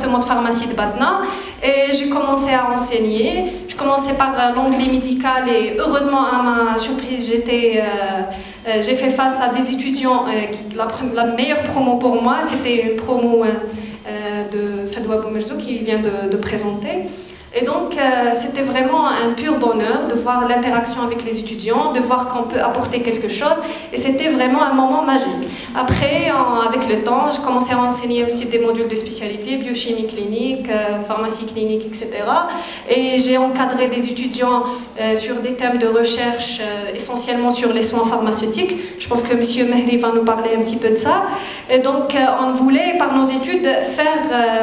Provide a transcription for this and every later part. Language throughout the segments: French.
département de pharmacie de Batna et j'ai commencé à enseigner. Je commençais par l'anglais médical et heureusement, à ma surprise, j'ai fait face à des étudiants. La meilleure promo pour moi, c'était une promo de Fadwa Boumerzou qui vient de présenter. Et donc, c'était vraiment un pur bonheur de voir l'interaction avec les étudiants, de voir qu'on peut apporter quelque chose. Et c'était vraiment un moment magique. Après, avec le temps, je commençais à enseigner aussi des modules de spécialité, biochimie clinique, pharmacie clinique, etc. Et j'ai encadré des étudiants sur des thèmes de recherche, essentiellement sur les soins pharmaceutiques. Je pense que M. Mehri va nous parler un petit peu de ça. Et donc, on voulait, par nos études, faire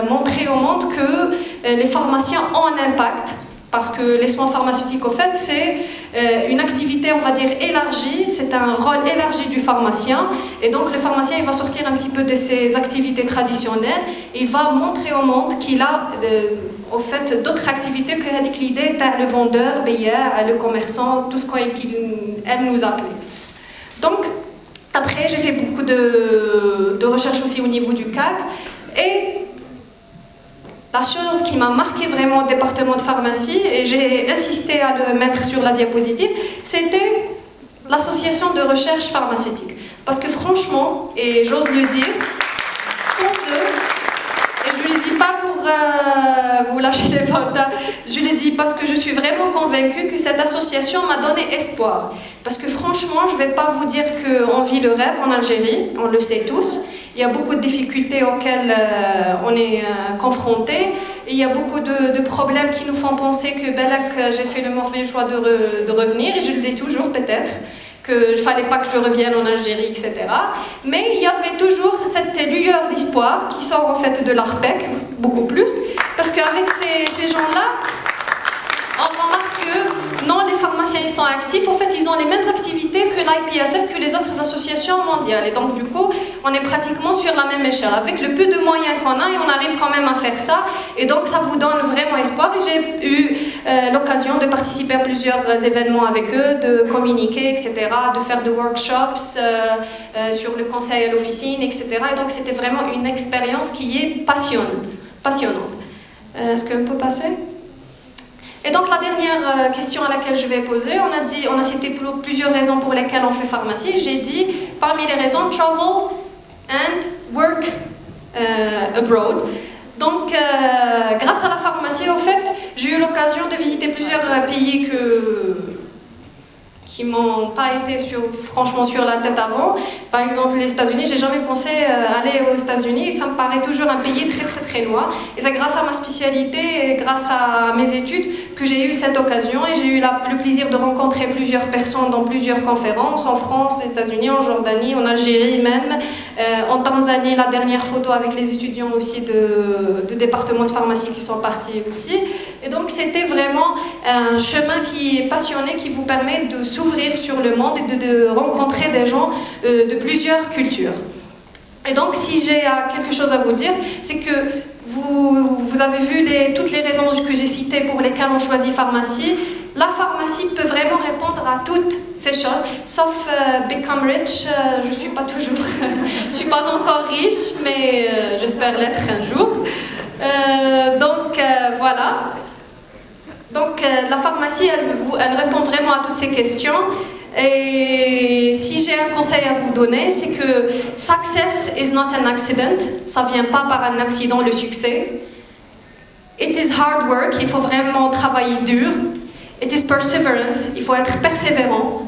montrer au monde que les pharmaciens ont un impact, parce que les soins pharmaceutiques, au fait, c'est une activité, on va dire, élargie, c'est un rôle élargi du pharmacien, et donc le pharmacien, il va sortir un petit peu de ses activités traditionnelles, et il va montrer au monde qu'il a, au fait, d'autres activités que l'idée, le vendeur, le commerçant, tout ce qu'il aime nous appeler. Donc, après, j'ai fait beaucoup de recherches aussi au niveau du CAC, et la chose qui m'a marqué vraiment au département de pharmacie, et j'ai insisté à le mettre sur la diapositive, c'était l'association de recherche pharmaceutique. Parce que franchement, et j'ose le dire, sans eux, et je ne le dis pas pour vous lâcher les pandas, je le dis parce que je suis vraiment convaincue que cette association m'a donné espoir. Parce que franchement, je ne vais pas vous dire qu'on vit le rêve en Algérie, on le sait tous. Il y a beaucoup de difficultés auxquelles on est confronté. Il y a beaucoup de problèmes qui nous font penser que j'ai fait le mauvais choix de revenir, et je le dis toujours peut-être, qu'il ne fallait pas que je revienne en Algérie, etc. Mais il y avait toujours cette lueur d'espoir qui sort en fait de l'ARPEC, beaucoup plus, parce qu'avec ces gens-là, on remarque que non, les pharmaciens ils sont actifs, au fait ils ont les mêmes activités que l'IPSF, que les autres associations mondiales, et donc du coup on est pratiquement sur la même échelle, avec le peu de moyens qu'on a, et on arrive quand même à faire ça, et donc ça vous donne vraiment espoir. Et j'ai eu l'occasion de participer à plusieurs événements avec eux, de communiquer, etc., de faire des workshops sur le conseil à l'officine, etc., et donc c'était vraiment une expérience qui est passionnante. Est-ce qu'on peut passer ? Et donc la dernière question à laquelle je vais poser, on a cité plusieurs raisons pour lesquelles on fait pharmacie. J'ai dit, parmi les raisons, travel and work abroad. Donc grâce à la pharmacie, au fait, j'ai eu l'occasion de visiter plusieurs pays qui m'ont pas été franchement sur la tête avant. Par exemple, les États-Unis, j'ai jamais pensé aller aux États-Unis, et ça me paraît toujours un pays très très très loin. Et c'est grâce à ma spécialité et grâce à mes études que j'ai eu cette occasion, et j'ai eu le plaisir de rencontrer plusieurs personnes dans plusieurs conférences, en France, aux États-Unis, en Jordanie, en Algérie même, en Tanzanie, la dernière photo avec les étudiants aussi de département de pharmacie qui sont partis aussi. Et donc c'était vraiment un chemin qui est passionné, qui vous permet de s'ouvrir sur le monde et de rencontrer des gens de plusieurs cultures. Et donc si j'ai quelque chose à vous dire, c'est que vous avez vu toutes les raisons que j'ai citées pour lesquelles on choisit pharmacie. La pharmacie peut vraiment répondre à toutes ces choses, sauf become rich. Je ne suis pas toujours, je suis pas encore riche, mais j'espère l'être un jour. Voilà. Donc la pharmacie, elle répond vraiment à toutes ces questions. Et si j'ai un conseil à vous donner, c'est que success is not an accident. Ça ne vient pas par un accident, le succès. It is hard work. Il faut vraiment travailler dur. It is perseverance. Il faut être persévérant.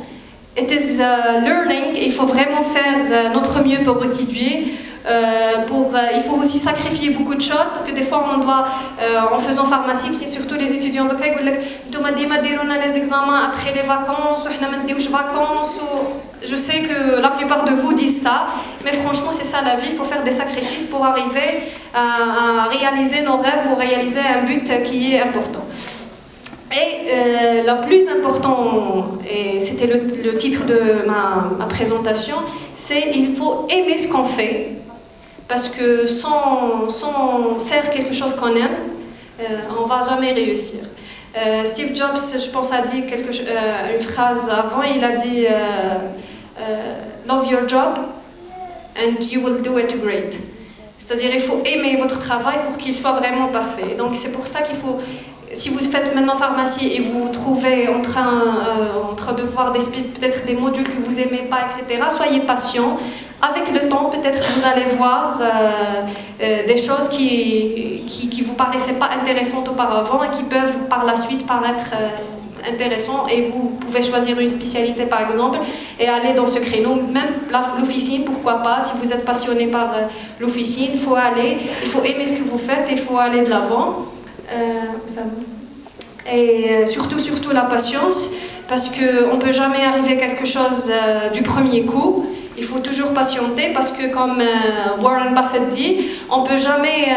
It is learning. Il faut vraiment faire notre mieux pour étudier. Il faut aussi sacrifier beaucoup de choses, parce que des fois on doit, en faisant pharmacie, surtout les étudiants de CAC, les examens après les vacances, je sais que la plupart de vous disent ça, mais franchement c'est ça la vie, il faut faire des sacrifices pour arriver à réaliser nos rêves ou réaliser un but qui est important. Et le plus important, et c'était le titre de ma présentation, c'est il faut aimer ce qu'on fait. Parce que sans faire quelque chose qu'on aime, on ne va jamais réussir. Steve Jobs, je pense, a dit une phrase avant, il a dit « Love your job and you will do it great ». C'est-à-dire il faut aimer votre travail pour qu'il soit vraiment parfait. Donc c'est pour ça qu'il faut, si vous faites maintenant pharmacie et vous vous trouvez en train de voir peut-être des modules que vous n'aimez pas, etc., soyez patient. Avec le temps, peut-être vous allez voir des choses qui vous paraissaient pas intéressantes auparavant et qui peuvent par la suite paraître intéressants, et vous pouvez choisir une spécialité par exemple et aller dans ce créneau, même l'officine, pourquoi pas. Si vous êtes passionné par l'officine, il faut aller, il faut aimer ce que vous faites, il faut aller de l'avant. Et surtout la patience, parce qu'on ne peut jamais arriver à quelque chose du premier coup. Il faut toujours patienter parce que, comme Warren Buffett dit, on ne peut jamais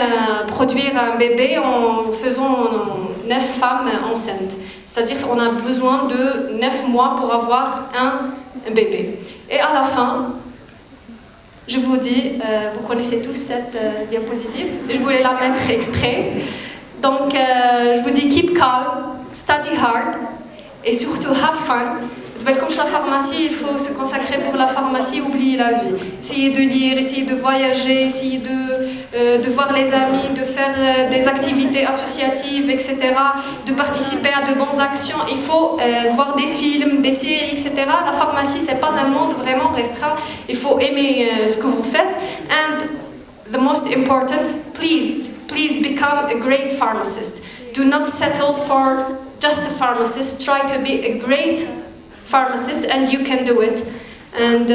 produire un bébé en faisant 9 femmes enceintes. C'est-à-dire qu'on a besoin de 9 mois pour avoir un bébé. Et à la fin, je vous dis, vous connaissez tous cette diapositive, je voulais la mettre exprès. Donc, je vous dis keep calm, study hard et surtout have fun. Comme la pharmacie, il faut se consacrer pour la pharmacie, oublier la vie. Essayez de lire, essayez de voyager, essayez de voir les amis, de faire des activités associatives, etc., de participer à de bonnes actions. Il faut voir des films, des séries, etc. La pharmacie, ce n'est pas un monde vraiment restreint. Il faut aimer ce que vous faites. And the most important, please become a great pharmacist. Do not settle for just a pharmacist. Try to be a great pharmacist, and you can do it. And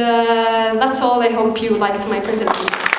that's all. I hope you liked my presentation.